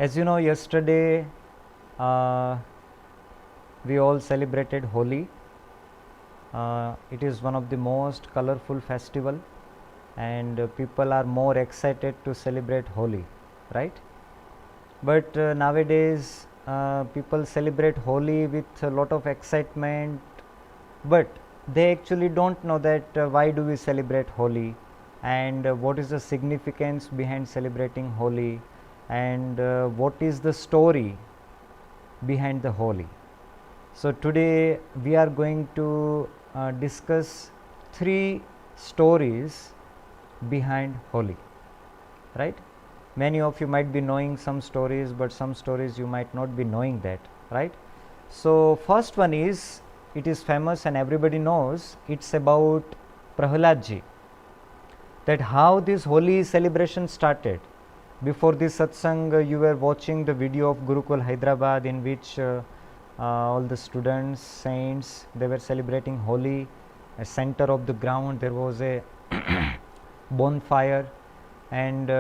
As you know, yesterday we all celebrated Holi. It is one of the most colorful festival, and people are more excited to celebrate Holi, right? But nowadays people celebrate Holi with a lot of excitement, but they actually don't know that why do we celebrate Holi, and what is the significance behind celebrating Holi, and what is the story behind the Holi. So today we are going to discuss 3 stories behind Holi, right? Many of you might be knowing some stories, but some stories you might not be knowing that, right? So first one is, it is famous and everybody knows, it's about Prahladji, that how this Holi celebration started. Before this satsang, you were watching the video of Gurukul Hyderabad, in which all the students, saints, they were celebrating Holi. At center of the ground there was a bonfire, and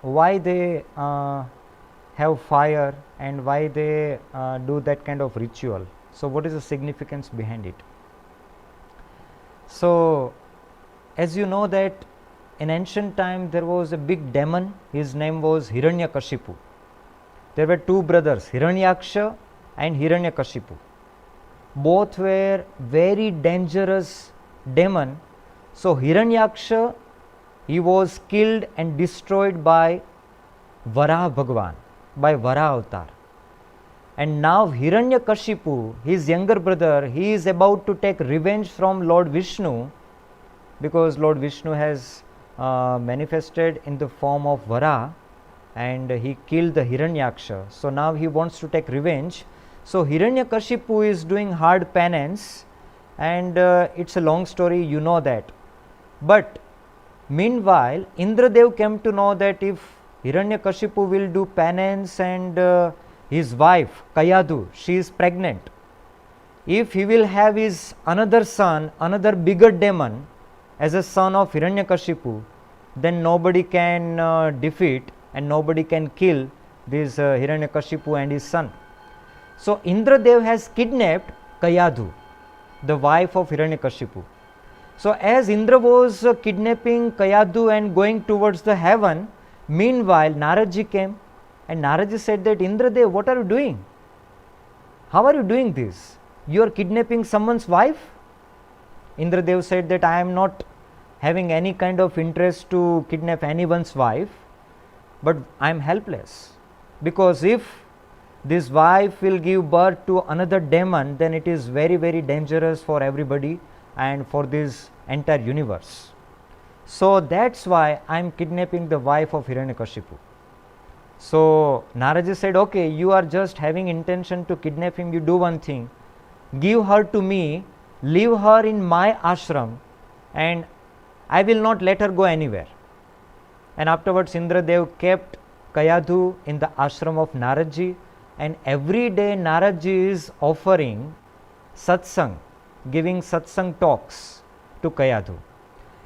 why they have fire and why they do that kind of ritual. So what is the significance behind it? So as you know that in ancient time there was a big demon, his name was Hiranyakashipu. There were 2 brothers, Hiranyaksha and Hiranyakashipu. Both were very dangerous demon. So Hiranyaksha, he was killed and destroyed by Varaha Bhagwan, by Varaha avatar. And now Hiranyakashipu, his younger brother, he is about to take revenge from Lord Vishnu, because Lord Vishnu has manifested in the form of Varaha, and he killed the Hiranyaksha. So now he wants to take revenge. So Hiranyakashipu is doing hard penance, and it's a long story, you know that. But meanwhile, Indradev came to know that if Hiranyakashipu will do penance and his wife Kayadu, she is pregnant, if he will have his another son, another bigger demon as a son of Hiranyakashipu, then nobody can defeat and nobody can kill this Hiranyakashipu and his son. So Indradev has kidnapped Kayadu, the wife of Hiranyakashipu. So as Indra was kidnapping Kayadu and going towards the heaven, meanwhile Naradji came, and Naradji said that, Indradev, what are you doing? How are you doing this? You are kidnapping someone's wife? Indradev said that I am not having any kind of interest to kidnap anyone's wife, but I am helpless, because if this wife will give birth to another demon, then it is very, very dangerous for everybody and for this entire universe. So that's why I am kidnapping the wife of Hiranyakashipu. So Naradji said, okay, you are just having intention to kidnap him, you do one thing, give her to me, leave her in my ashram, and I will not let her go anywhere. And afterwards Indradev kept Kayadu in the ashram of Naradji, and every day Naradji is offering satsang, giving satsang talks to Kayadu.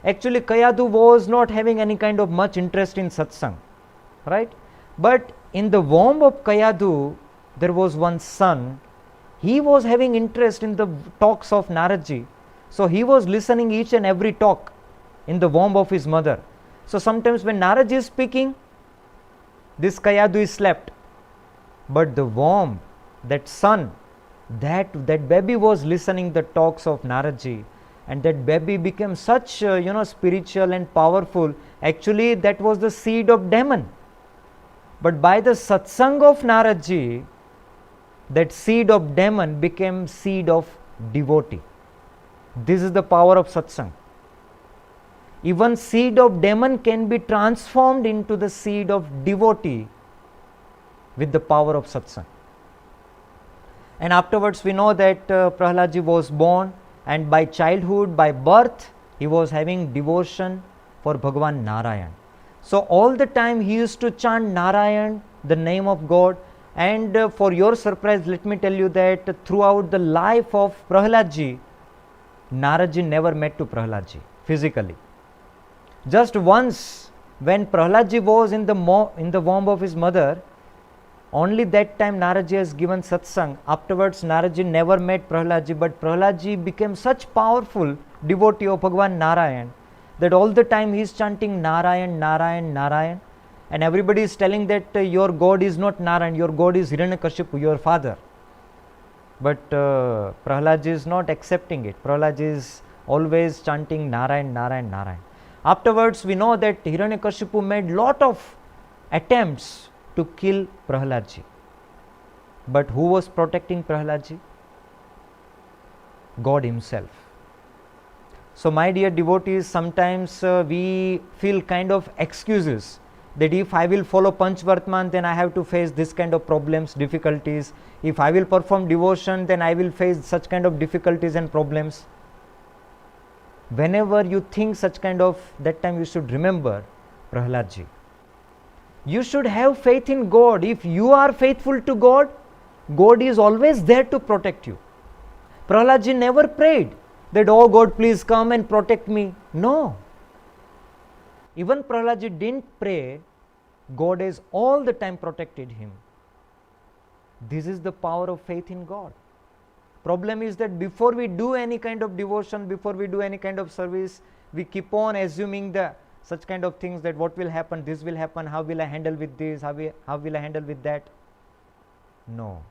Actually Kayadu was not having any kind of much interest in satsang, right? But in the womb of Kayadu there was one son, he was having interest in the talks of Naradji. So he was listening each and every talk in the womb of his mother. So sometimes when Naradji is speaking, this Kayadu is slept, but the womb, that son, that baby was listening the talks of Naradji, and that baby became such spiritual and powerful. Actually that was the seed of demon, but by the satsang of Naradji, that seed of demon became seed of devotee. This is the power of satsang. Even seed of demon can be transformed into the seed of devotee with the power of satsang. And afterwards we know that Prahladji was born, and by childhood, by birth, he was having devotion for Bhagavan Narayan. So all the time he used to chant Narayan, the name of God. And for your surprise, let me tell you that throughout the life of Prahladji, Naradji never met to Prahladji physically. Just once, when Prahladji was in the womb of his mother, Only that time Naraji has given satsang. Afterwards Naraji never met Prahaladji, but Prahaladji became such powerful devotee of Bhagwan Narayan that all the time he is chanting Narayan, Narayan, Narayan, and everybody is telling that your God is not Narayan, your God is Hiranyakashipu, your father. But Prahaladji is not accepting it. Prahaladji is always chanting Narayan, Narayan, Narayan. Afterwards we know that Hiranyakashipu made lot of attempts to kill Prahaladji. But who was protecting Prahaladji? God himself. So my dear devotees, sometimes we feel kind of excuses that if I will follow Panchvartman, then I have to face this kind of problems, difficulties. If I will perform devotion, then I will face such kind of difficulties and problems. Whenever you think such kind of, that time you should remember Prahaladji. You should have faith in God. If you are faithful to God, God is always there to protect you. Prahaladji never prayed that, oh God, please come and protect me. No. Even Prahaladji didn't pray, God has all the time protected him. This is the power of faith in God. Problem is that before we do any kind of devotion, before we do any kind of service, we keep on assuming such kind of things, that what will happen, this will happen, how will I handle with this, how will I handle with that. No.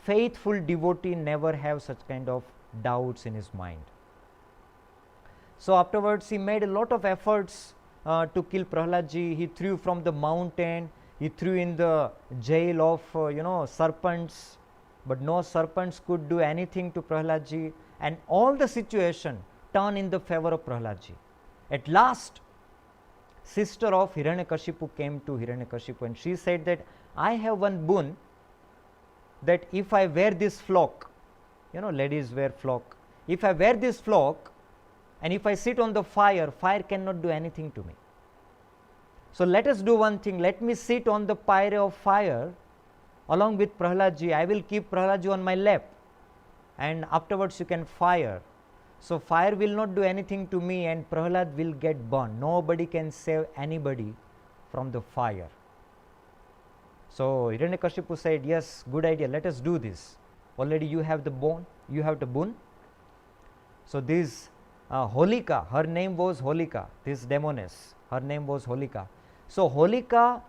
Faithful devotee never have such kind of doubts in his mind. So afterwards he made a lot of efforts to kill Prahaladji. He threw from the mountain, he threw in the jail of serpents, but no serpents could do anything to Prahaladji, and all the situation turned in the favor of Prahaladji. At last, sister of Hiranyakashipu came to Hiranyakashipu and she said that I have one boon, that if I wear this flock, ladies wear flock, if I wear this flock and if I sit on the fire, fire cannot do anything to me. So let us do one thing, let me sit on the pyre of fire along with Prahaladji. I will keep Prahaladji on my lap and afterwards you can fire. So fire will not do anything to me and Prahalad will get burned. Nobody can save anybody from the fire. So Hiranyakashipu said, yes, good idea, let us do this. Already you have the boon. So this Holika, her name was Holika, this demoness, her name was Holika. So Holika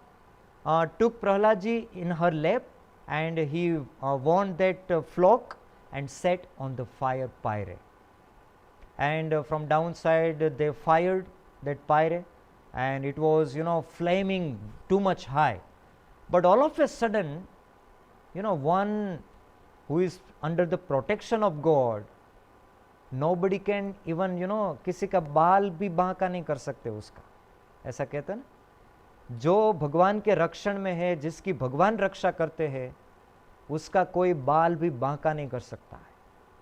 took Prahaladji in her lap and he won that flock and set on the fire pyre. And from downside they fired that pyre and it was flaming too much high. But all of a sudden, one who is under the protection of God, nobody can even किसी का बाल भी बांका नहीं कर सकते उसका, ऐसा कहते हैं ना, जो भगवान के रक्षण में है, जिसकी भगवान रक्षा करते हैं, उसका कोई बाल भी बांका नहीं कर सकता है.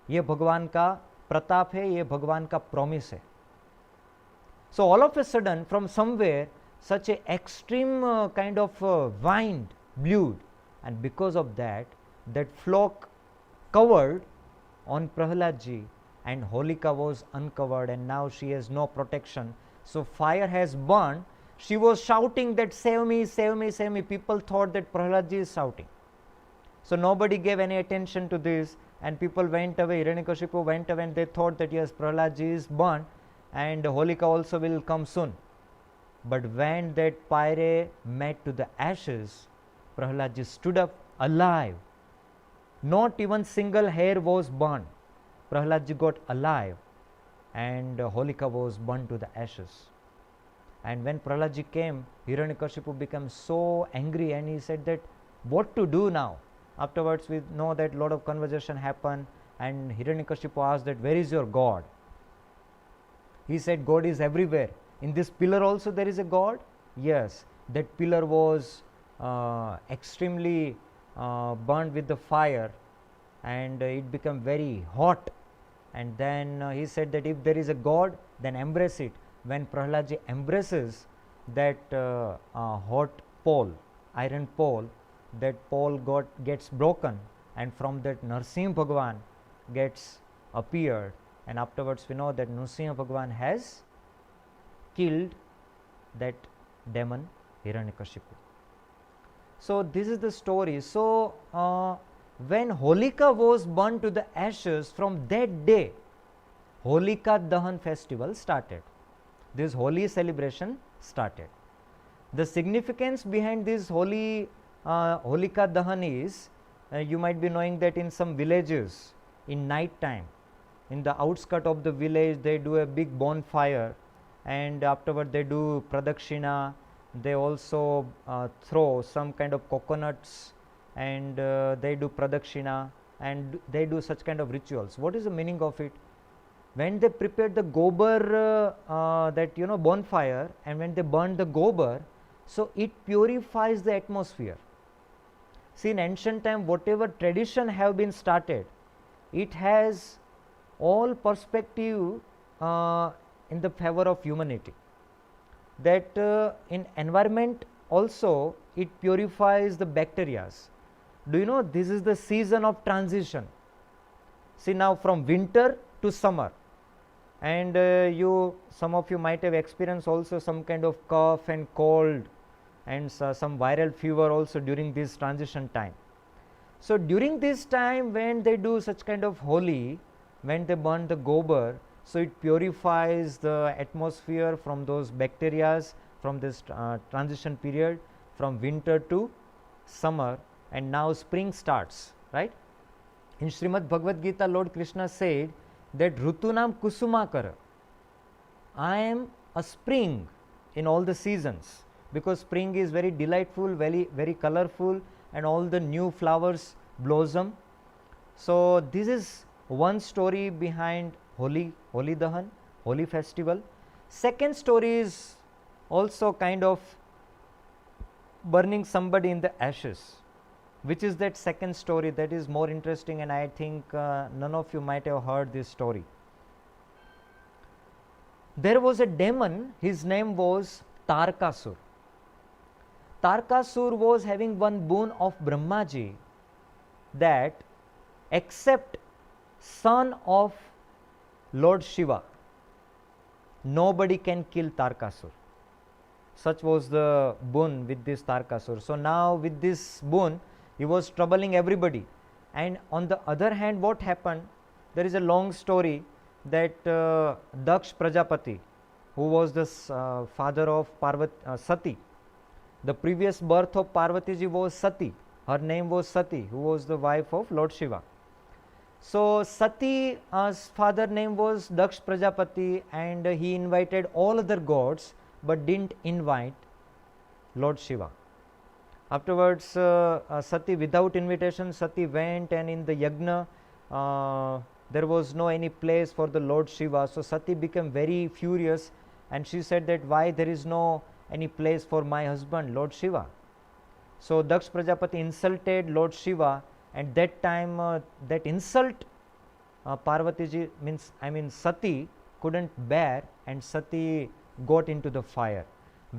ये भगवान का प्रताप है, ये भगवान का प्रॉमिस है. So all of a sudden from somewhere such a extreme kind of wind blew, and because of that flock covered on Prahaladji and Holika was uncovered and now she has no protection. So fire has burned. She was shouting that save me, save me, save me. People thought that Prahaladji is shouting. So nobody gave any attention to this and people went away. Hiranyakashipu went away and they thought that yes, Prahaladji is burned and Holika also will come soon. But when that pyre met to the ashes, Prahaladji stood up alive. Not even single hair was burned. Prahaladji got alive and Holika was burned to the ashes. And when Prahaladji came, Hiranyakashipu became so angry and he said that what to do now? Afterwards we know that lot of conversation happened and Hiranyakashipu asked that where is your God? He said God is everywhere. In this pillar also there is a God? Yes, that pillar was extremely burned with the fire and it became very hot. And then he said that if there is a God, then embrace it. When Prahaladji embraces that hot pole, iron pole, that pole gets broken and from that Narsimha Bhagwan gets appeared, and afterwards we know that Narsimha Bhagwan has killed that demon Hiranyakashipu. So this is the story. So when Holika was burned to the ashes, from that day Holika Dahan festival started. This Holi celebration started. The significance behind this Holika Dahan is, you might be knowing that in some villages in night time, in the outskirt of the village, they do a big bonfire, and afterward they do pradakshina. They also throw some kind of coconuts, and they do pradakshina, and they do such kind of rituals. What is the meaning of it? When they prepare the gobar, that bonfire, and when they burn the gobar, so it purifies the atmosphere. See, in ancient time, whatever tradition have been started, it has all perspective in the favor of humanity. That in environment also it purifies the bacteria. Do you know this is the season of transition? See, now from winter to summer, and some of you might have experienced also some kind of cough and cold and some viral fever also during this transition time. So during this time, when they do such kind of Holi, when they burn the gobar, so it purifies the atmosphere from those bacteria from this transition period from winter to summer, and now spring starts, right? In Srimad Bhagavad Gita, Lord Krishna said that Rutunam Kusumakara, I am a spring in all the seasons, because spring is very delightful, very, very colorful, and all the new flowers blossom. So this is one story behind Holi Dahan, Holi festival. Second story is also kind of burning somebody in the ashes. Which is that second story? That is more interesting, and I think none of you might have heard this story. There was a demon, his name was Tarkasur. Tarkasur was having one boon of Brahmaji, that except son of Lord Shiva, nobody can kill Tarkasur. Such was the boon with this Tarkasur. So now with this boon, he was troubling everybody. And on the other hand, what happened? There is a long story that Daksh Prajapati, who was the father of Sati, the previous birth of Parvati ji was Sati. Her name was Sati, who was the wife of Lord Shiva. So Sati's father name was Daksh Prajapati, and he invited all other gods but didn't invite Lord Shiva. Afterwards, Sati, without invitation, Sati went, and in the yagna there was no any place for the Lord Shiva. So Sati became very furious, and she said that why there is no any place for my husband Lord Shiva. So Daksh Prajapati insulted Lord Shiva, and that time that insult Parvati ji Sati couldn't bear, and Sati got into the fire.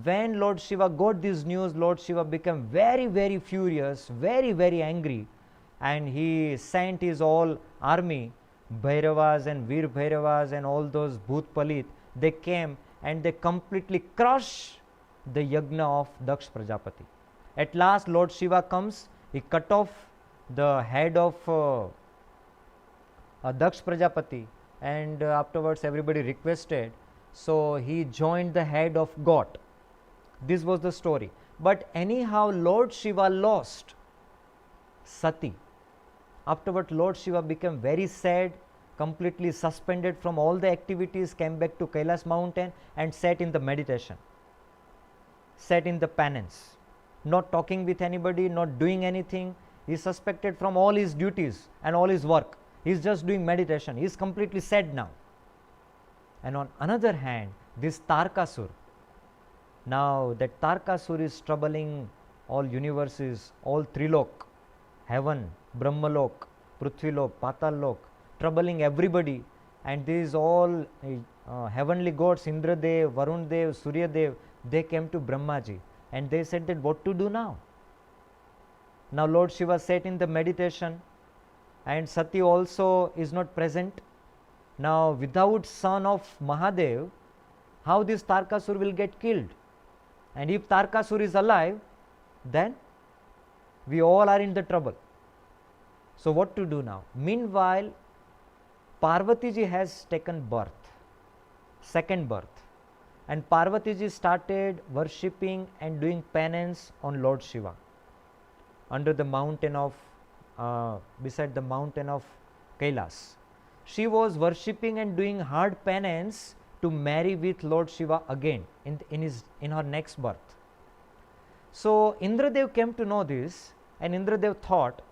When Lord Shiva got this news, Lord Shiva became very, very furious, very, very angry, and he sent his all army, Bhairavas and Veer Bhairavas and all those Bhoot Palit. They came and they completely crushed the yagna of Daksh Prajapati. At last Lord Shiva comes, he cut off the head of Daksh Prajapati, and afterwards everybody requested, so he joined the head of God. This was the story. But anyhow, Lord Shiva lost Sati. Afterward, Lord Shiva became very sad, completely suspended from all the activities, came back to Kailas mountain and sat in the meditation, sat in the penance, not talking with anybody, not doing anything. He is suspected from all his duties and all his work. He is just doing meditation. He is completely sad now. And on another hand, this Tarkasur, now that Tarkasur is troubling all universes, all Trilok, heaven, Brahmalok, Prithvilok, Patallok, troubling everybody, and these all heavenly gods, Indradev, Varun Dev, Surya Dev, they came to Brahmaji and they said that what to do now? Now Lord Shiva sat in the meditation, and Sati also is not present. Now without son of Mahadev, how this Tarkasur will get killed? And if Tarkasur is alive, then We all are in the trouble. So what to do now? Meanwhile, Parvati ji has taken birth, second birth, and Parvati ji started worshipping and doing penance on Lord Shiva under the mountain of, beside the mountain of Kailas. She was worshipping and doing hard penance to marry with Lord Shiva again in her next birth. So Indradev came to know this, and Indradev thought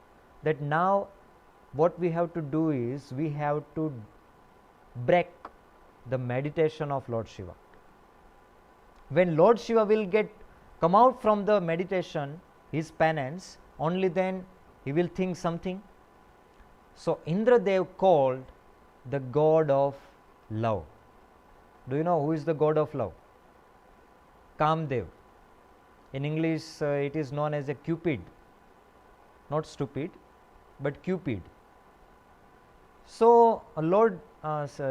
that now what we have to do is we have to break the meditation of Lord Shiva. When Lord Shiva will come out from the meditation, his penance, only then he will think something. So Indradev called the god of love. Do you know who is the god of love? Kamdev. In English it is known as a Cupid. Not stupid, but Cupid. So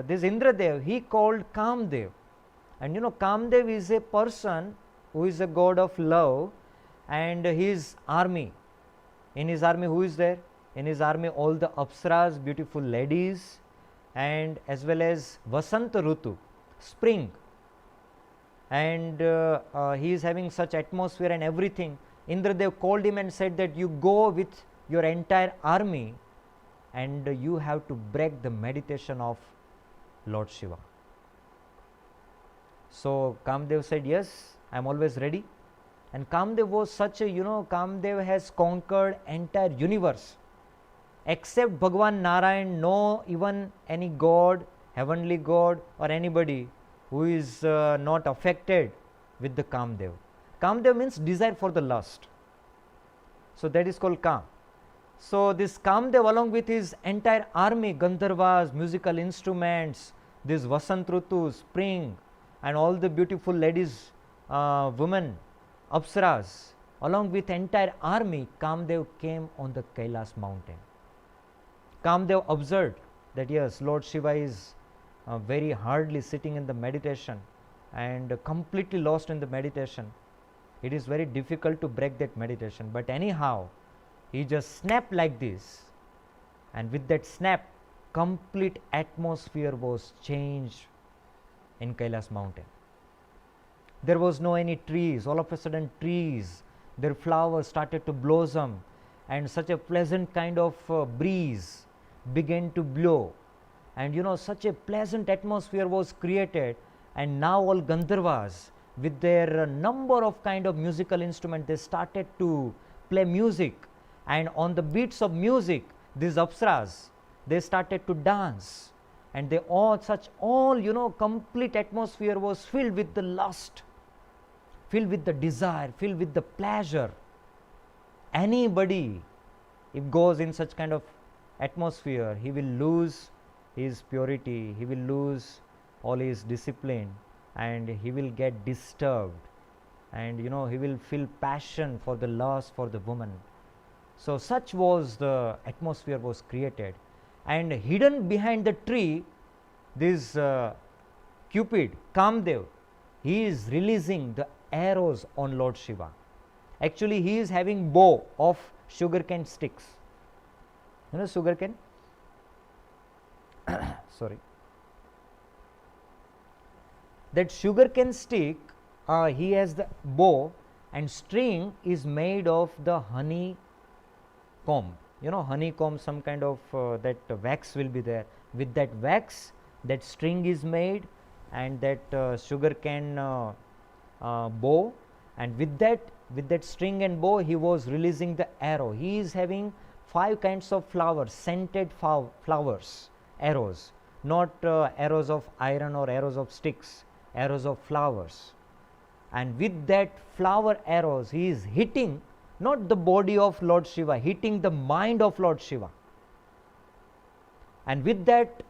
this Indradev, he called Kamdev. And Kamdev is a person who is a god of love, and his army. In his army, who is there? In his army, all the Apsaras, beautiful ladies, and as well as Vasanta Rutu, spring. And he is having such atmosphere and everything. Indradev called him and said that you go with your entire army and you have to break the meditation of Lord Shiva. So Kamdev said, yes, I am always ready. And Kamdev was such a, Kamdev has conquered entire universe. Except Bhagwan Narayan, no even any god, heavenly god or anybody who is not affected with the Kamdev. Kamdev means desire for the lust. So that is called Kam. So this Kamdev, along with his entire army, Gandharvas, musical instruments, this Vasant Rutu, spring, and all the beautiful ladies, women, Apsaras, along with entire army, Kamdev came on the Kailas mountain. Kamdev observed that yes, Lord Shiva is very hardly sitting in the meditation and completely lost in the meditation. It is very difficult to break that meditation, but anyhow, he just snapped like this, and with that snap, complete atmosphere was changed in Kailas mountain. There was no any trees. All of a sudden trees, their flowers started to blossom, and such a pleasant kind of breeze began to blow, and such a pleasant atmosphere was created. And now all Gandharvas, with their number of kind of musical instruments, they started to play music, and on the beats of music, these Apsaras, they started to dance, and they all complete atmosphere was filled with the lust, filled with the desire, filled with the pleasure. Anybody, if goes in such kind of atmosphere, he will lose his purity, he will lose all his discipline, and he will get disturbed, and he will feel passion for the lust for the woman. So such was the atmosphere was created, and hidden behind the tree, this Cupid, Kamdev, he is releasing the arrows on Lord Shiva. Actually, he is having bow of sugarcane sticks. Sugarcane? Sorry. That sugarcane stick, he has the bow, and string is made of the honey comb. Honeycomb, some kind of that wax will be there. With that wax, that string is made, and that sugarcane bow, and with that string and bow, he was releasing the arrow. He is having 5 kinds of flowers, scented flowers, arrows, not arrows of iron or arrows of sticks, arrows of flowers. And with that flower arrows, he is hitting not the body of Lord Shiva, hitting the mind of Lord Shiva. And with that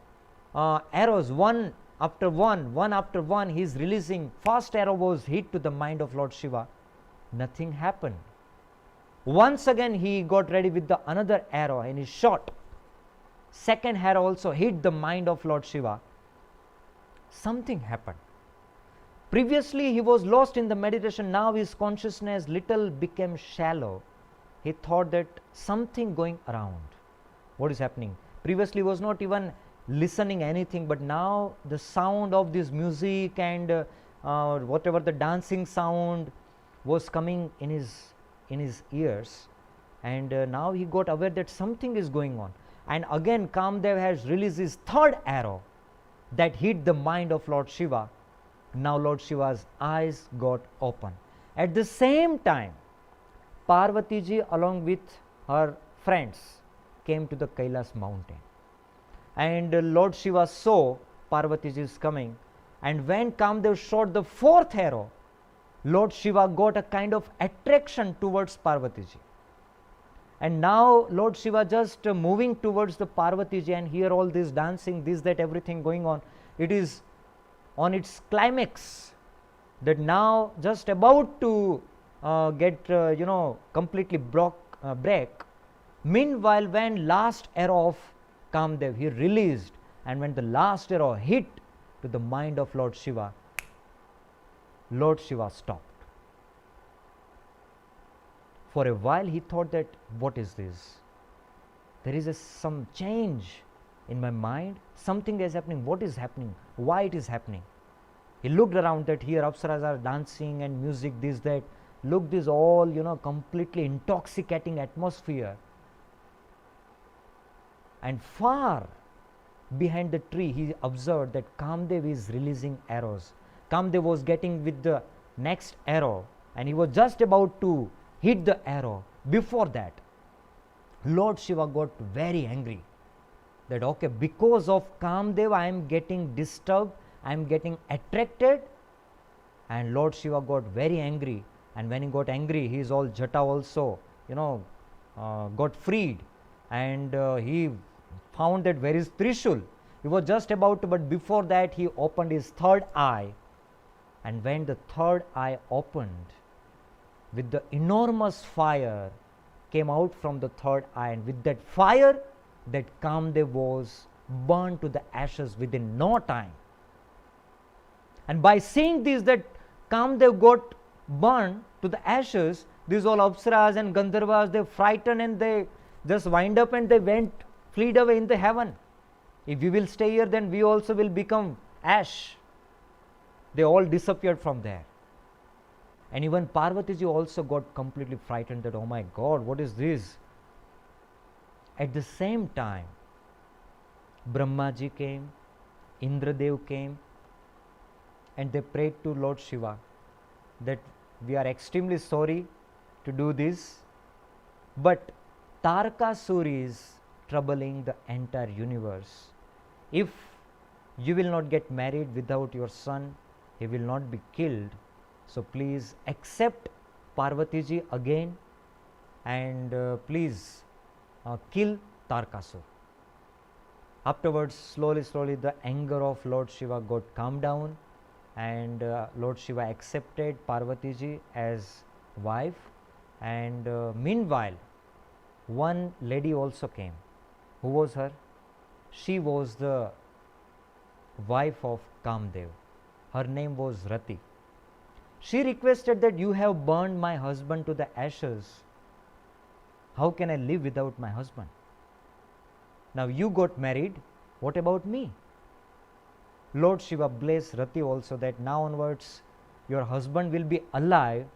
arrows, one after one, he is releasing. First arrow was hit to the mind of Lord Shiva. Nothing happened. Once again he got ready with the another arrow and he shot. Second arrow also hit the mind of Lord Shiva. Something happened. Previously he was lost in the meditation. Now his consciousness little became shallow. he thought that something going around. What is happening? Previously was not even listening anything, but now the sound of this music and whatever the dancing sound was coming in his ears, and now he got aware that something is going on. And again Kamdev has released his third arrow that hit the mind of Lord Shiva. Now Lord Shiva's eyes got open. At the same time, Parvati ji along with her friends came to the Kailas mountain, and Lord Shiva saw Parvati ji is coming, and when Kamdev shot the fourth arrow, Lord Shiva got a kind of attraction towards Parvati ji. And now Lord Shiva just moving towards the Parvati ji, and here all this dancing, this, that, everything going on. It is on its climax, that now just about to get completely break. Meanwhile, when last arrow of Kamdev he released, and when the last arrow hit to the mind of Lord Shiva stopped. For a while he thought that, what is this? There is some change in my mind. Something is happening. What is happening? Why it is happening? He looked around, that here apsaras are dancing and music, this, that. Look, this all, completely intoxicating atmosphere. And far behind the tree he observed that Kamdev is releasing arrows. Kamdev was getting with the next arrow, and he was just about to hit the arrow. Before that, Lord Shiva got very angry that, okay, because of Kamdev I am getting disturbed, I am getting attracted. And Lord Shiva got very angry, and when he got angry, his all jata also got freed, and he found that where is Trishul. He was just about to, but before that he opened his third eye, and when the third eye opened, with the enormous fire came out from the third eye, and with that fire, that Kamdev was burned to the ashes within no time. And by seeing this, that Kamdev got burned to the ashes, these all apsaras and Gandharvas, they frightened, and they just wind up and they fled away in the heaven. If we will stay here, then we also will become ash. They all disappeared from there. And even Parvati ji also got completely frightened that, oh my God, what is this? At the same time, Brahma ji came, Indradev came, and they prayed to Lord Shiva that we are extremely sorry to do this, but Tarakasur is troubling the entire universe. If you will not get married without your son, he will not be killed. So please accept Parvati ji again, and please kill Tarakasur. Afterwards, slowly the anger of Lord Shiva got calmed down, and Lord Shiva accepted Parvati ji as wife. And meanwhile, one lady also came. Who was her? She was the wife of Kamdev. Her name was Rati. She requested that, you have burned my husband to the ashes. How can I live without my husband? Now you got married, what about me? Lord Shiva blessed Rati also, that now onwards your husband will be alive,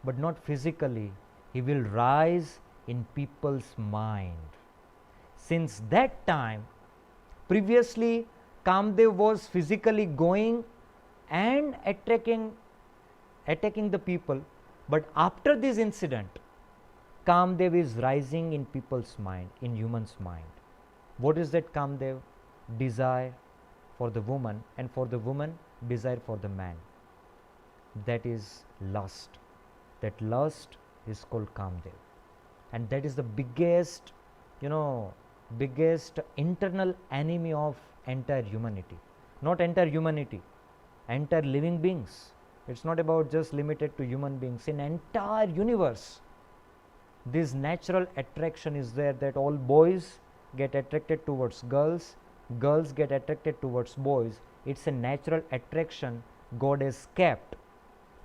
but not physically. He will rise in people's mind. Since that time, previously Kamdev was physically going and attacking the people, but after this incident, Kamdev is rising in people's mind, in human's mind. What is that Kamdev? Desire for the woman, and for the woman, desire for the man. That is lust. That lust is called Kamdev, and that is the biggest internal enemy of entire humanity. Not entire humanity, entire living beings. It's not about just limited to human beings. In entire universe, this natural attraction is there, that all boys get attracted towards girls, girls get attracted towards boys. It's a natural attraction God has kept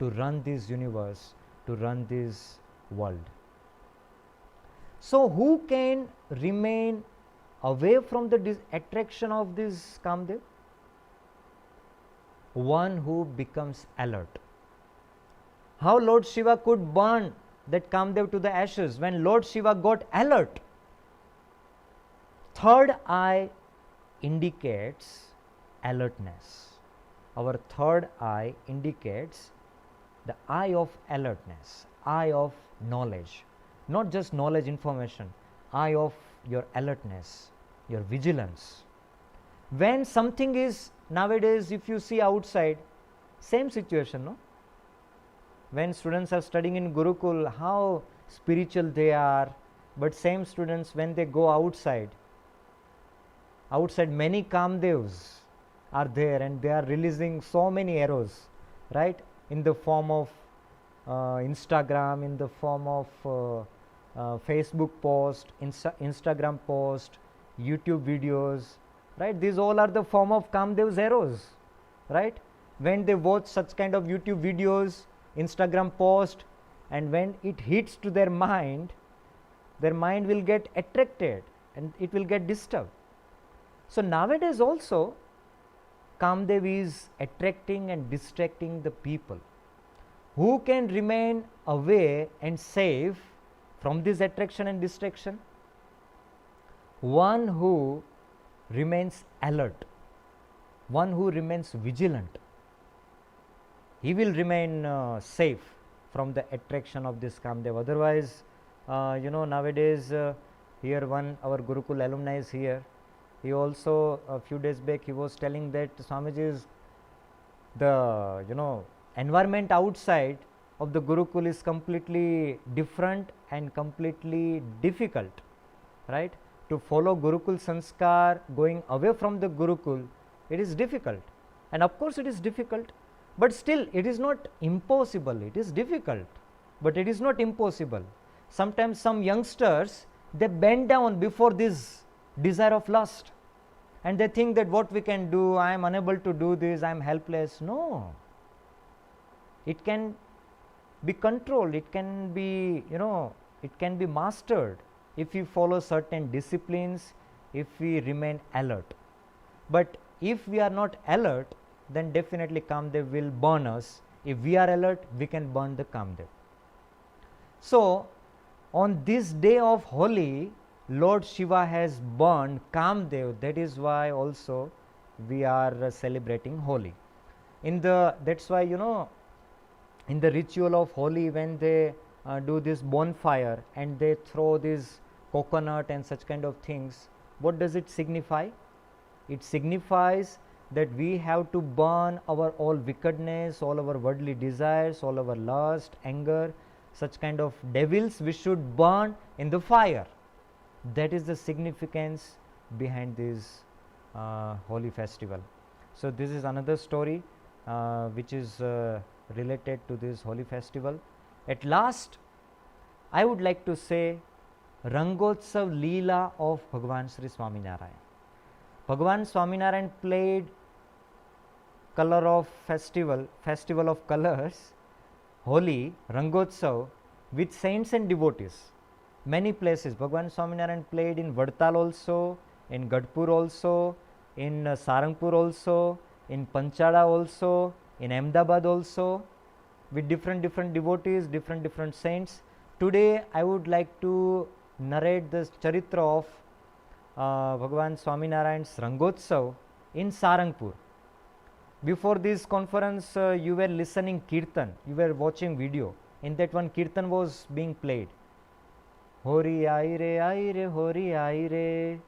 to run this universe, to run this world. So who can remain away from the attraction of this Kamdev? One who becomes alert. How Lord Shiva could burn that Kamdev to the ashes? When Lord Shiva got alert. Third eye indicates alertness. Our third eye indicates the eye of alertness, eye of knowledge, not just knowledge, information, eye of your alertness, your vigilance. When something is, nowadays if you see outside, same situation, no? When students are studying in Gurukul, how spiritual they are, but same students when they go outside many Kamdevs are there and they are releasing so many arrows, right, in the form of Instagram, in the form of Facebook post, Instagram post, YouTube videos, right? These all are the form of Kamdev's arrows, right? When they watch such kind of YouTube videos, Instagram post, and when it hits to their mind will get attracted and it will get disturbed. So nowadays also Kamdev is attracting and distracting the people. Who can remain away and safe from this attraction and distraction? One who remains alert, one who remains vigilant. He will remain safe from the attraction of this Kamdev. Otherwise, nowadays here our Gurukul alumni is here. He also a few days back he was telling that Swamiji's the environment outside of the Gurukul is completely different and completely difficult, right? To follow Gurukul sanskar, going away from the Gurukul, it is difficult, and of course it is difficult, but still it is not impossible. It is difficult, but it is not impossible. Sometimes some youngsters, they bend down before this desire of lust and they think that what we can do, I am unable to do this, I am helpless. No, it can be controlled, it can be it can be mastered if we follow certain disciplines, if we remain alert. But if we are not alert, then definitely Kamdev will burn us. If we are alert, we can burn the Kamdev. So on this day of Holi, Lord Shiva has burned Kamdev. That is why also we are celebrating Holi. That's why in the ritual of Holi, when they do this bonfire and they throw this coconut and such kind of things, what does it signify? It signifies that we have to burn our all wickedness, all our worldly desires, all our lust, anger, such kind of devils we should burn in the fire. That is the significance behind this Holi festival. So this is another story which is related to this Holi festival. At last, I would like to say Rangotsav Leela of Bhagwan Sri Swaminarayan. Bhagwan Swaminarayan played color of festival of colors, Holi, Rangotsav, with saints and devotees. Many places Bhagwan Swaminarayan played in Vadtal also, in Gadpur also, in Sarangpur also, in Panchada also, in Ahmedabad also, with different devotees, different saints. Today I would like to narrate the charitra of Bhagwan Swaminarayan's Rangotsav in Sarangpur. Before this conference, you were listening kirtan, you were watching video. In that one kirtan was being played. Hori aire, hori aire.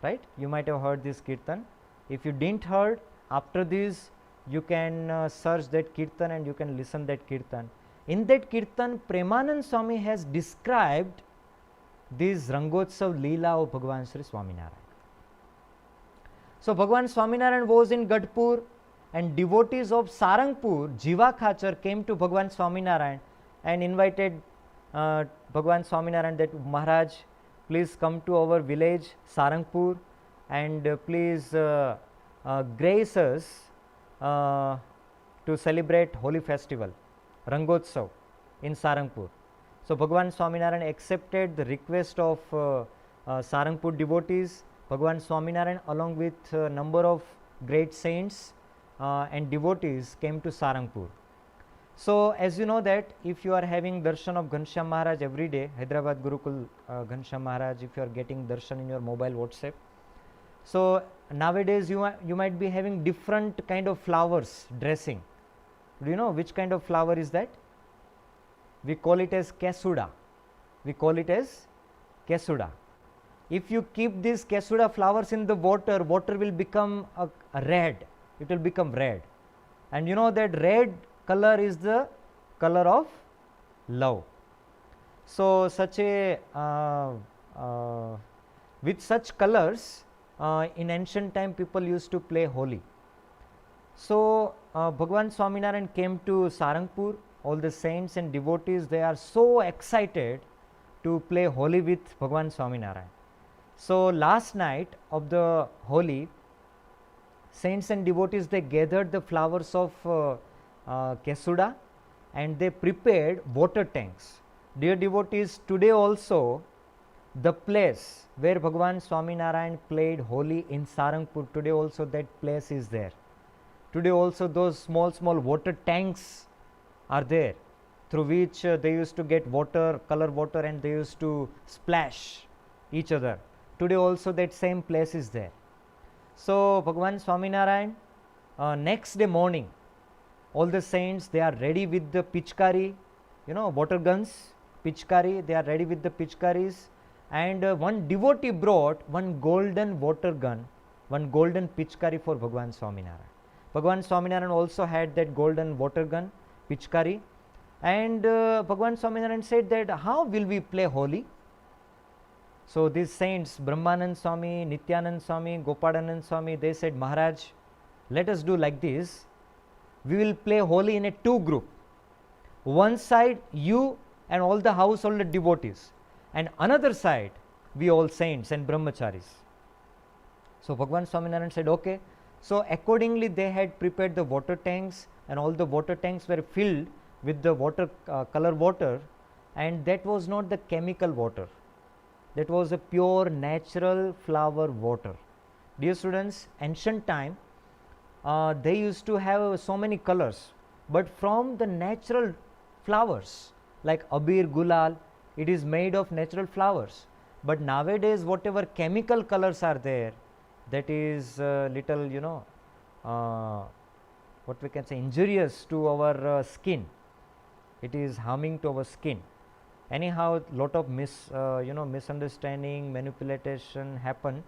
Right? You might have heard this kirtan. If you didn't heard, after this you can search that kirtan and you can listen that kirtan. In that kirtan, Premanand Swami has described this Rangotsav Leela of Bhagwan Sri Swaminarayan. So Bhagwan Swaminarayan was in Gadpur and devotees of Sarangpur, Jiva Khachar, came to Bhagwan Swaminarayan and invited Bhagwan Swaminarayan that Maharaj, please come to our village Sarangpur and please grace us to celebrate Holi festival, Rangotsav in Sarangpur. So Bhagwan Swaminarayan accepted the request of Sarangpur devotees. Bhagwan Swaminarayan along with a number of great saints and devotees came to Sarangpur. So as you know that if you are having darshan of Ghanshyam Maharaj every day, Hyderabad Gurukul Ghanshyam Maharaj, if you are getting darshan in your mobile WhatsApp, so nowadays you might be having different kind of flowers dressing. Do you know which kind of flower is that? We call it as Kesuda. We call it as Kesuda. If you keep these Kesuda flowers in the water, water will become a red. It will become red. And you know that red color is the color of love. So such a with such colors in ancient time people used to play Holi. So Bhagwan Swaminarayan came to Sarangpur. All the saints and devotees, they are so excited to play Holi with Bhagwan Swaminarayan. So last night of the Holi, saints and devotees, they gathered the flowers of Kesuda and they prepared water tanks. Dear devotees, today also the place where Bhagwan Swaminarayan played Holi in Sarangpur, today also that place is there. Today also those small water tanks are there through which they used to get water, color water, and they used to splash each other. Today also that same place is there. So Bhagwan Swaminarayan, next day morning, all the saints, they are ready with the pichkari, water guns, pichkari, they are ready with the pichkaris, and one devotee brought one golden water gun, one golden pichkari for Bhagwan Swaminarayan. Bhagwan Swaminarayan also had that golden water gun, pichkari, and Bhagwan Swaminarayan said that how will we play Holi? So these saints, Brahmanand Swami, Nityanand Swami, Gopalanand Swami, they said, Maharaj, let us do like this. We will play Holi in a two group. One side you and all the household devotees, and another side we all saints and brahmacharis. So Bhagwan Swaminarayan said, okay. So accordingly they had prepared the water tanks, and all the water tanks were filled with the water, color water, and that was not the chemical water. That was a pure natural flower water. Dear students, ancient time they used to have so many colors, but from the natural flowers like abir, gulal, it is made of natural flowers. But nowadays whatever chemical colors are there, that is little what we can say injurious to our skin. It is harming to our skin. Anyhow, lot of misunderstanding, manipulation happen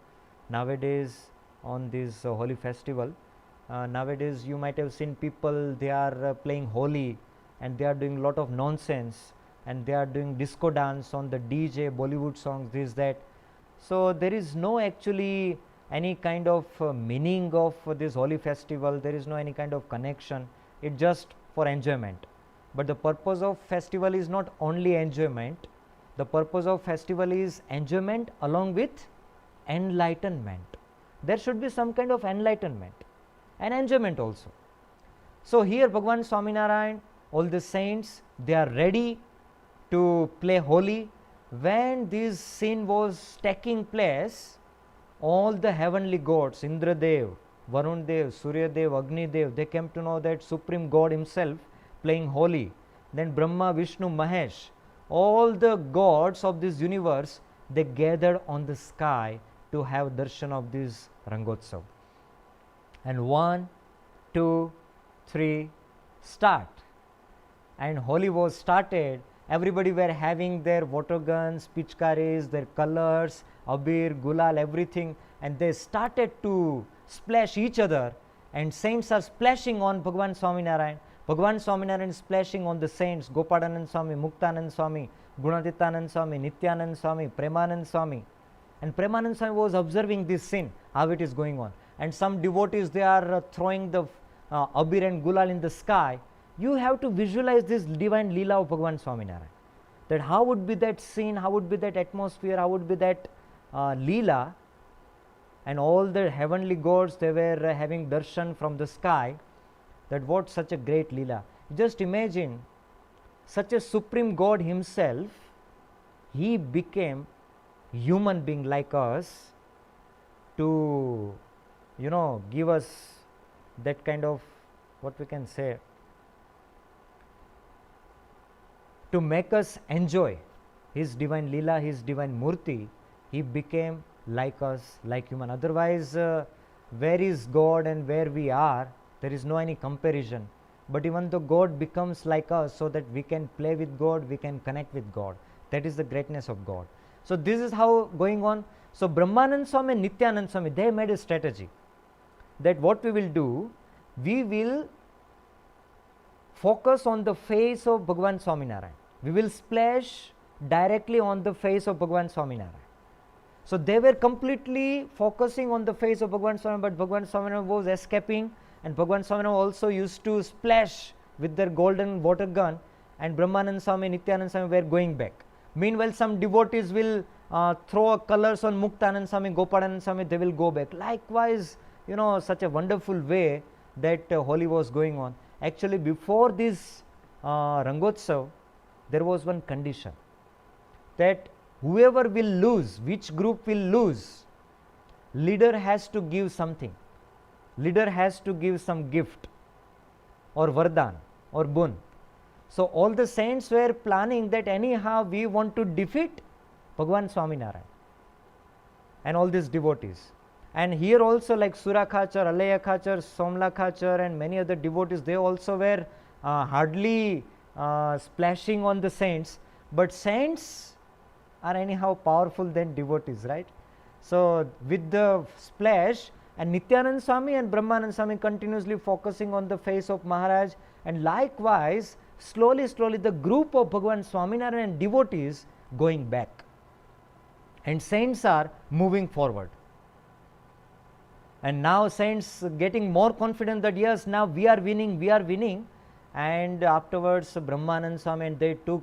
nowadays on this Holi festival. Nowadays you might have seen people, they are playing Holi and they are doing lot of nonsense, and they are doing disco dance on the DJ, Bollywood songs, this, that. So there is no actually any kind of meaning of this Holi festival. There is no any kind of connection. It just for enjoyment. But the purpose of festival is not only enjoyment. The purpose of festival is enjoyment along with enlightenment. There should be some kind of enlightenment and enjoyment also. So here Bhagwan Swaminarayan, all the saints, they are ready to play Holi. When this scene was taking place, all the heavenly gods, Indra Dev, Varun Dev, Surya Dev, Agni Dev, they came to know that Supreme God himself playing Holi. Then Brahma, Vishnu, Mahesh, all the gods of this universe, they gathered on the sky to have darshan of this Rangotsav. And 1, 2, 3, start. And Holi was started. Everybody were having their water guns, pichkaris, their colors, abir, gulal, everything, and they started to splash each other, and saints are splashing on Bhagwan Swaminarayan. Bhagwan Swaminarayan is splashing on the saints, Gopalanand Swami, Muktanand Swami, Gunatitanand Swami, Nityanand Swami, Premanand Swami. And Premanand Swami was observing this scene, how it is going on. And some devotees, they are throwing the abir and gulal in the sky. You have to visualize this divine Leela of Bhagwan Swaminarayan. That how would be that scene, how would be that atmosphere, how would be that Leela, and all the heavenly gods, they were having darshan from the sky. That what such a great Leela. Just imagine such a supreme God himself, he became human being like us to, give us that kind of, what we can say, to make us enjoy his divine Leela, his divine Murti. He became like us, like human. Otherwise, where is God and where we are, there is no any comparison. But even though God becomes like us, so that we can play with God, we can connect with God. That is the greatness of God. So this is how going on. So Brahmanand Swami and Nityanand Swami, they made a strategy that what we will do, we will focus on the face of Bhagavan Swaminarayan. We will splash directly on the face of Bhagavan Swaminarayan. So they were completely focusing on the face of Bhagavan Swaminarayan, but Bhagavan Swaminarayan was escaping, and Bhagavan Swaminarayan also used to splash with their golden water gun, and Brahmanand Swami, Nityanand Swami were going back. Meanwhile, some devotees will throw colors on Muktanand Swami, Gopalanand Swami, they will go back. Likewise, such a wonderful way that Holi was going on. Actually, before this Rangotsav, there was one condition, that whoever will lose, which group will lose, leader has to give something. Leader has to give some gift or vardhan or boon. So all the saints were planning that anyhow we want to defeat Bhagavan Swaminarayan and all these devotees. And here also, like Surakhachar, Alayakachar, Somlakhachar and many other devotees, they also were hardly splashing on the saints. But saints are anyhow powerful than devotees, right? So with the splash, and Nityanand Swami and Brahmanand Swami continuously focusing on the face of Maharaj, and likewise slowly the group of Bhagavan Swaminarayan and devotees going back, and saints are moving forward. And now saints getting more confident that yes, now we are winning. And afterwards Brahmanand Swami and they took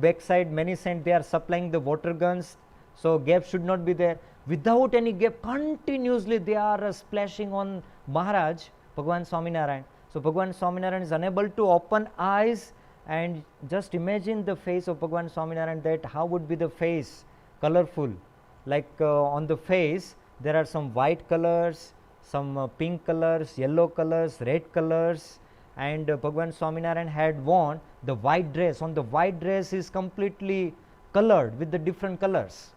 backside, many saints, they are supplying the water guns, so gap should not be there. Without any gap, continuously they are splashing on Maharaj, Bhagavan Swaminarayan. So Bhagavan Swaminarayan is unable to open eyes, and just imagine the face of Bhagavan Swaminarayan, that how would be the face, colorful, like on the face there are some white colors, some pink colors, yellow colors, red colors, and Bhagavan Swaminarayan had worn the white dress. On the white dress is completely colored with the different colors,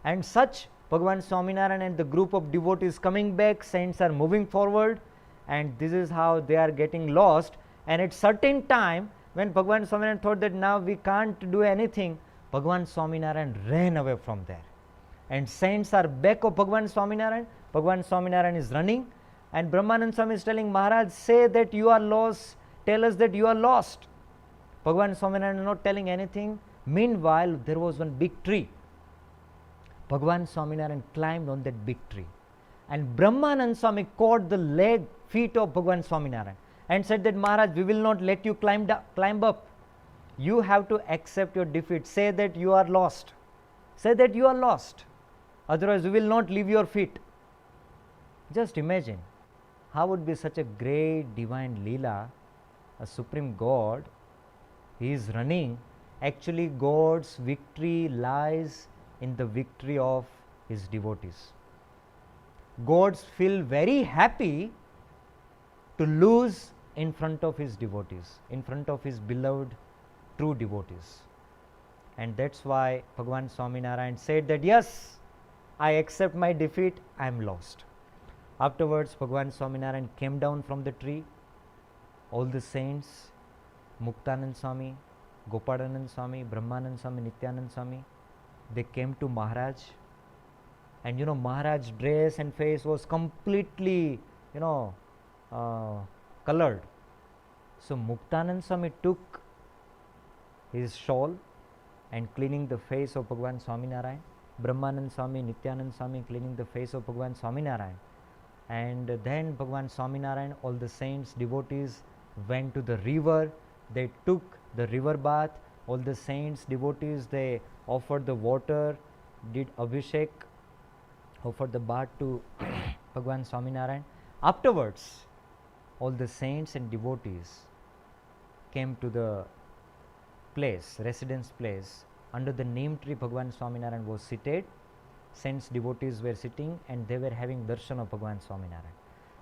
and such Bhagavan Swaminarayan and the group of devotees coming back, saints are moving forward, and this is how they are getting lost. And at certain time, when Bhagavan Swaminarayan thought that now we can't do anything, Bhagavan Swaminarayan ran away from there, and saints are back of Bhagavan Swaminarayan. Bhagavan Swaminarayan is running, and Brahmanand Swami is telling Maharaj, say that you are lost, tell us that you are lost. Bhagavan Swaminarayan is not telling anything. Meanwhile, there was one big tree. Bhagavan Swaminarayan climbed on that big tree, and Brahmanand Swami caught the feet of Bhagavan Swaminarayan and said that Maharaj, we will not let you climb up. You have to accept your defeat. Say that you are lost. Say that you are lost. Otherwise, we will not leave your feet. Just imagine, how would be such a great divine Leela, a supreme God, he is running. Actually, God's victory lies in the victory of his devotees. Gods feel very happy to lose in front of his devotees, in front of his beloved true devotees. And that's why Bhagavan Swaminarayan said that yes, I accept my defeat, I am lost. Afterwards, Bhagavan Swaminarayan came down from the tree. All the saints, Muktanand Swami, Gopalanand Swami, Brahmanand Swami, Nityanand Swami, they came to Maharaj, and Maharaj's dress and face was completely colored. So Muktanand Swami took his shawl and cleaning the face of Bhagavan Swaminarayan, Brahmanand Swami, Nityanand Swami cleaning the face of Bhagavan Swaminarayan, and then Bhagavan Swaminarayan, all the saints, devotees went to the river. They took the river bath. All the saints, devotees, they offered the water, did abhishek, offered the bath to Bhagavan Swaminarayan. Afterwards, all the saints and devotees came to the place, residence place, under the neem tree Bhagwan Swaminarayan was seated. Saints, devotees were sitting and they were having darshan of Bhagwan Swaminarayan.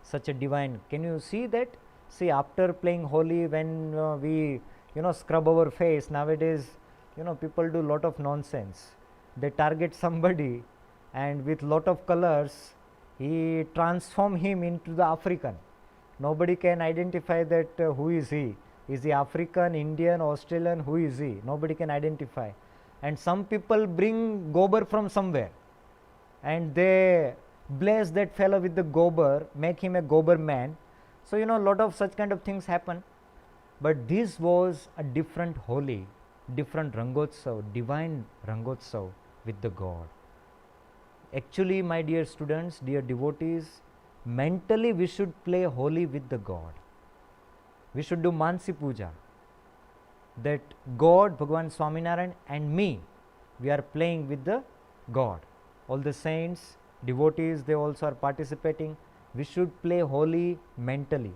Such a divine, can you see that? See, after playing Holi, when we scrub our face, nowadays people do lot of nonsense. They target somebody and with lot of colors he transform him into the African. Nobody can identify that who is he. Is he African, Indian, Australian, who is he? Nobody can identify. And some people bring gobar from somewhere and they bless that fellow with the gobar, make him a gobar man. So lot of such kind of things happen. But this was a different Holi, different Rangotsav, divine Rangotsav with the God. Actually, my dear students, dear devotees, mentally we should play Holi with the God. We should do Mansi Puja. That God, Bhagwan Swaminarayan and me, we are playing with the God. All the saints, devotees, they also are participating. We should play Holi mentally.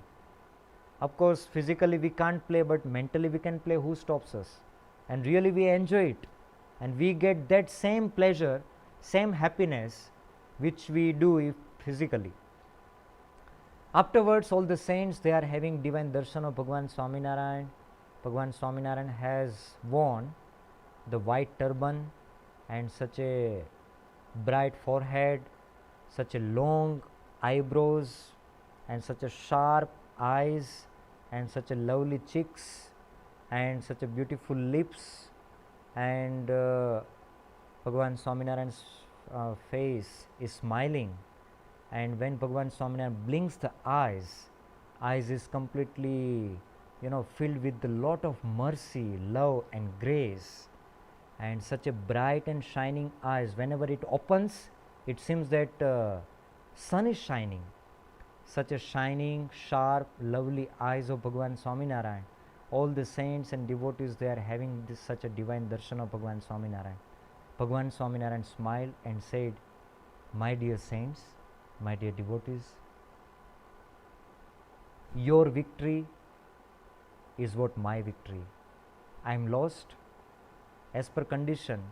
Of course, physically we can't play, but mentally we can play. Who stops us? And really we enjoy it. And we get that same pleasure, same happiness which we do if physically. Afterwards, all the saints, they are having divine darshan of Bhagwan Swaminarayan. Bhagwan Swaminarayan has worn the white turban and such a bright forehead, such a long eyebrows and such a sharp eyes and such a lovely cheeks and such a beautiful lips, and Bhagwan Swaminarayan's face is smiling, and when Bhagwan Swaminarayan blinks the eyes is completely filled with a lot of mercy, love and grace, and such a bright and shining eyes. Whenever it opens, it seems that sun is shining. Such a shining, sharp, lovely eyes of Bhagwan Swaminarayan. All the saints and devotees, they are having this such a divine darshan of Bhagwan Swaminarayan. Bhagwan Swaminarayan smiled and said, "My dear saints, my dear devotees, your victory is what my victory. I am lost. As per condition,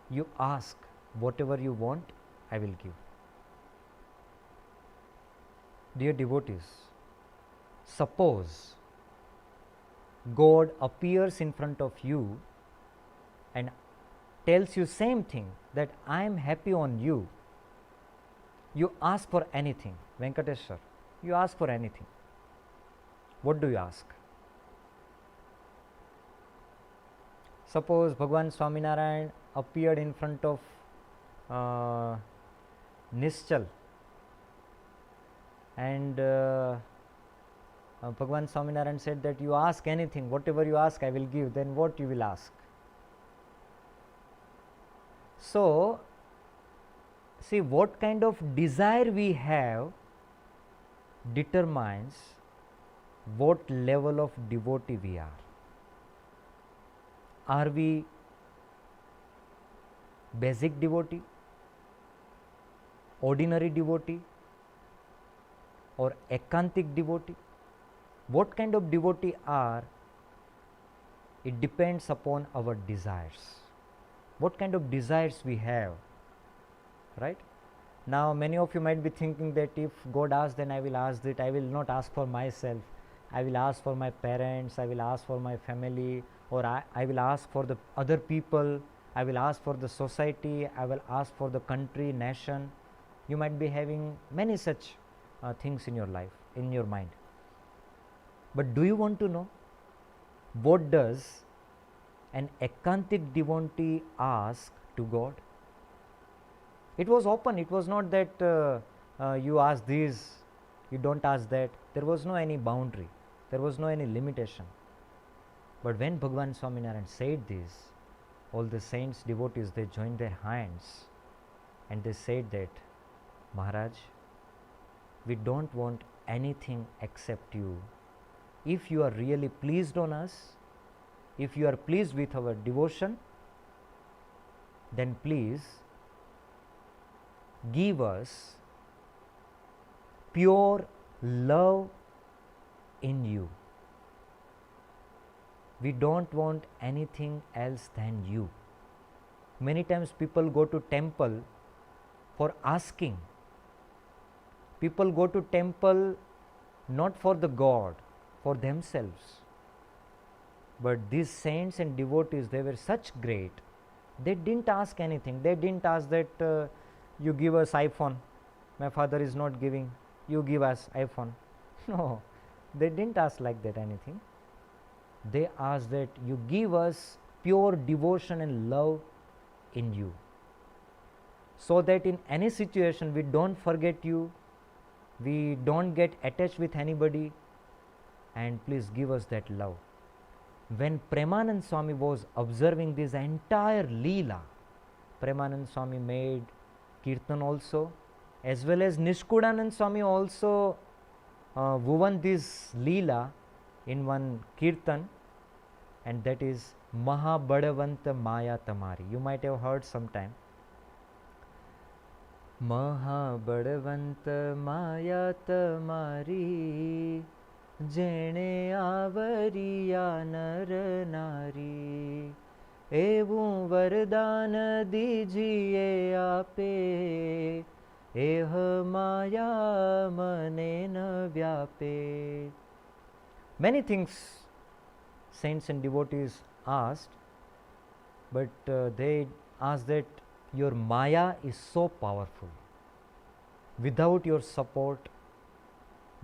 you ask whatever you want, I will give." Dear devotees, suppose God appears in front of you and tells you same thing, that I am happy on you. You ask for anything, Venkateshwar, you ask for anything. What do you ask? Suppose Bhagwan Swaminarayan appeared in front of Nischal and Bhagwan Swaminarayan said that you ask anything, whatever you ask I will give. Then what you will ask? So, see, what kind of desire we have determines what level of devotee we are. Are we basic devotee, ordinary devotee, or ekantic devotee? What kind of devotee are? It depends upon our desires. What kind of desires we have, right? Now many of you might be thinking that if God asks, then I will ask that. I will not ask for myself. I will ask for my parents, I will ask for my family, or I will ask for the other people, I will ask for the society, I will ask for the country, nation. You might be having many such things in your life, in your mind. But do you want to know what does an ekantic devotee ask to God? It was open. It was not that you ask this, you don't ask that. There was no any boundary. There was no any limitation. But when Bhagwan Swaminarayan said this, all the saints, devotees, they joined their hands and they said that, Maharaj, we don't want anything except you. If you are really pleased on us, if you are pleased with our devotion, then please give us pure love in you. We don't want anything else than you. Many times people go to temple for asking. People go to temple not for the God, for themselves. But these saints and devotees, they were such great. They didn't ask anything. They didn't ask that you give us iPhone. My father is not giving. You give us iPhone. No, they didn't ask like that anything. They asked that you give us pure devotion and love in you, so that in any situation we don't forget you, we don't get attached with anybody, and please give us that love. When Premanand Swami was observing this entire Leela, Premanand Swami made Kirtan also, as well as Nishkudanand Swami also woven this Leela in one Kirtan, and that is Mahabadavanta Maya Tamari. You might have heard sometime. Mahabadavanta Maya Tamari, જેણે આવરિયા નર નારી, એવું વરદાન દીજીએ આપે, એહ માયા મને ન વ્યાપે. Many things saints and devotees asked, but they asked that your Maya is so powerful. Without your support,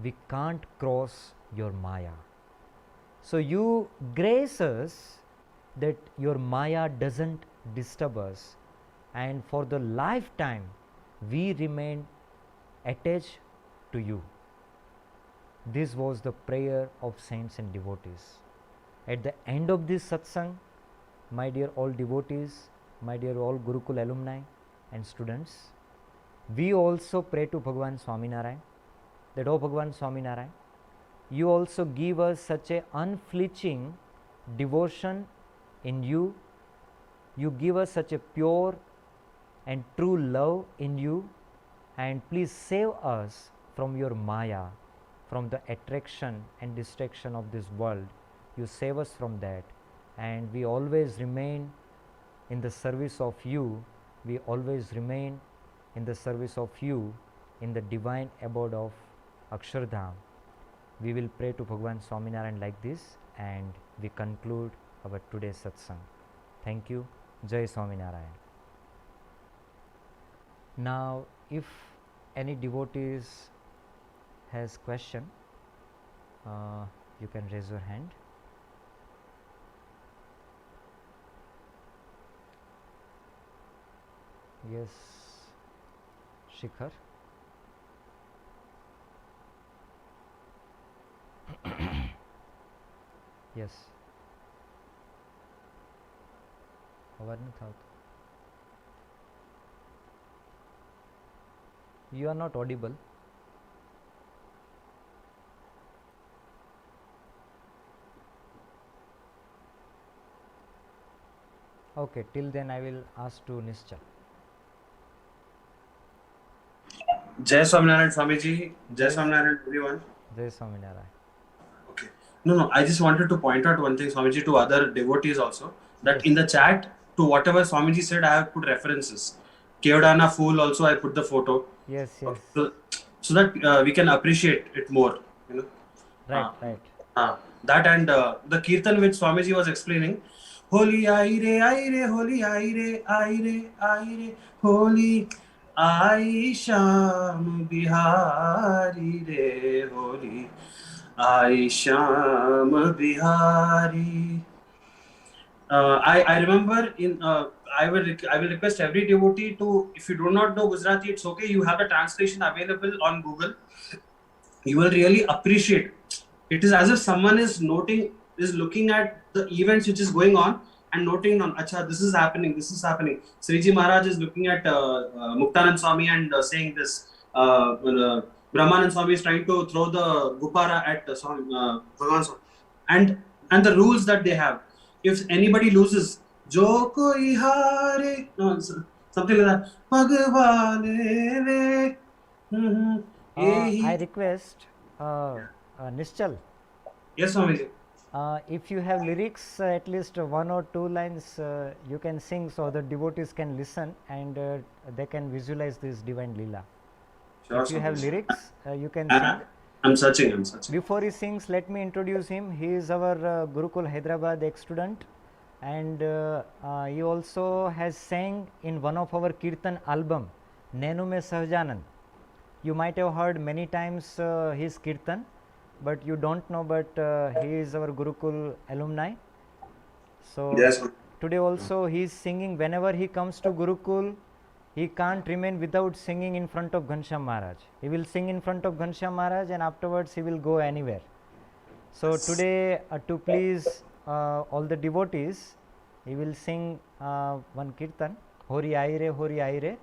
we can't cross your Maya. So you grace us that your Maya doesn't disturb us, and for the lifetime we remain attached to you. This was the prayer of saints and devotees. At the end of this satsang, my dear all devotees, my dear all Gurukul alumni and students, we also pray to Bhagavan Swaminarayan that, oh Bhagavan Swaminarayan, you also give us such a unflinching devotion in you, you give us such a pure and true love in you, and please save us from your Maya, from the attraction and distraction of this world. You save us from that, and we always remain in the service of you. We always remain in the service of you in the divine abode of Akshardham. We will pray to Bhagavan Swaminarayan like this, and we conclude our today's satsang. Thank you. Jai Swaminarayan. Now, if any devotees has question, you can raise your hand. Yes, Shikhar. Yes. અવાજ નથી આવતો. You are not audible. Okay, till then I will ask to Nischal. Jai Swaminarayan Swamiji, Jai Swaminarayan everyone. Jai Swaminarayan. Okay. No, I just wanted to point out one thing, Swamiji, to other devotees also, that in the chat, to whatever Swamiji said, I have put references. Keodana Fool also, I put the photo. Yes, yes. So that we can appreciate it more, you know. Right. That and the Kirtan which Swamiji was explaining, Holi aire, Holi aire, Holi आई शाम बिहारी रे होली आई शाम Bihari. I remember in I will request every devotee to, if you do not know Gujarati, it's okay, you have the translation available on Google. You will really appreciate. It is as if someone is looking at the events which is going on and noting on, acha, this is happening. Sriji Maharaj is looking at Muktanand Swami and saying this. Brahmanand Swami is trying to throw the gupara at Bhagavan Swami. And the rules that they have. If anybody loses, Jo koi hare, something like that. Bhagavane re. I request Nischal. Yes, Swamiji. If you have lyrics, at least one or two lines you can sing, so the devotees can listen and they can visualize this divine Leela. Sure, If you have Swamiji. lyrics, you can I- sing. I'm searching. Before he sings, let me introduce him. He is our Gurukul Hyderabad ex-student, and he also has sang in one of our Kirtan album, Nenu Me Sahajanand. You might have heard many times his Kirtan, but you don't know, but he is our Gurukul alumni. So Yes. today also he is singing. Whenever he comes to Gurukul, he can't remain without singing in front of Ghanshyam Maharaj. He will sing in front of Ghanshyam Maharaj and afterwards he will go anywhere. So today, to please all the devotees, he will sing one kirtan, Hori Aire, Hori Aire.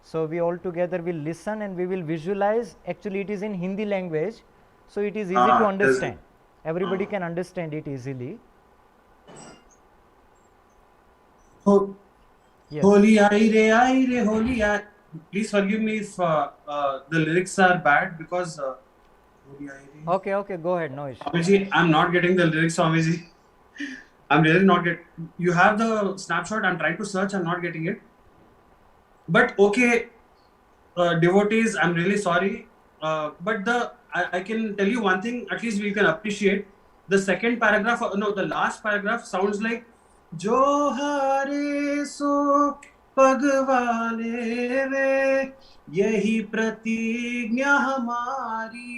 So we all together will listen and we will visualize. Actually, it is in Hindi language, so it is easy to understand. Everybody can understand it easily. Yes. Holi aire, Holi aire. Please forgive me if the lyrics are bad because Holi aire. Okay, go ahead, no issue. Swamiji, I'm not getting the lyrics, Swamiji. I'm really not getting. You have the snapshot. I'm trying to search. I'm not getting it. But okay, devotees, I'm really sorry. But I can tell you one thing. At least we can appreciate the second paragraph. No, the last paragraph sounds like जो हारे सो पगवाले रे यही प्रतिज्ञा हमारी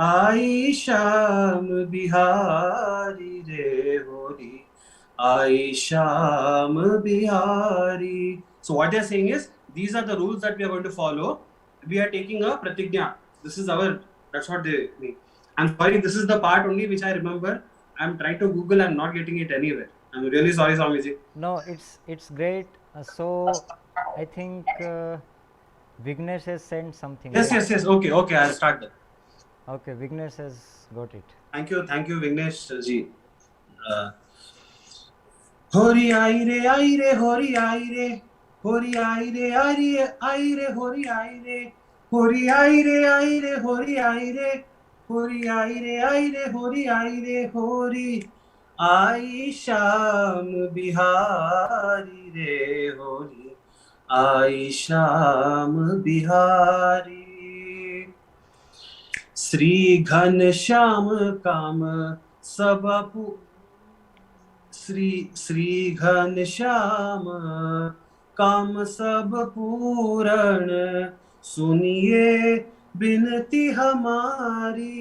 आई शाम बिहारी रे होरी आई शाम Bihari. So what they are saying is these are the rules that we are going to follow. We are taking a pratigna. This is our. That's what they mean. I'm sorry. This is the part only which I remember. I'm trying to Google. I'm not getting it anywhere. I'm really sorry, Swamiji. No, it's great. So I think Vignesh has sent something. Yes. Okay. I'll start that. Okay, Vignesh has got it. Thank you, Vignesh ji. Hori aire, hori aire, hori aire, hori aire, hori aire, hori aire, hori aire, hori aire, hori. आई शाम बिहारी रे होली आई शाम बिहारी श्री घन श्याम काम सब श्री घन श्याम काम सब पूर्ण सुनिए बिनती हमारी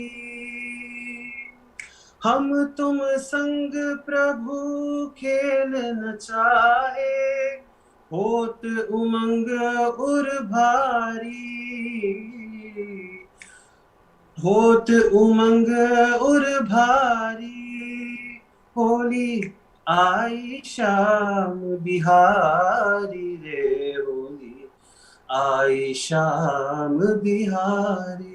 हम तुम संग प्रभु खेल न चाहे होत उमंग उर भारी होत उमंग उर भारी होली आई शाम बिहारी रे होली आई शाम Bihari.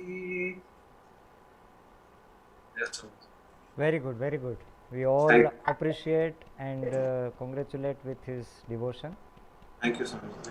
Very good. We all appreciate and congratulate with his devotion. Thank you so much.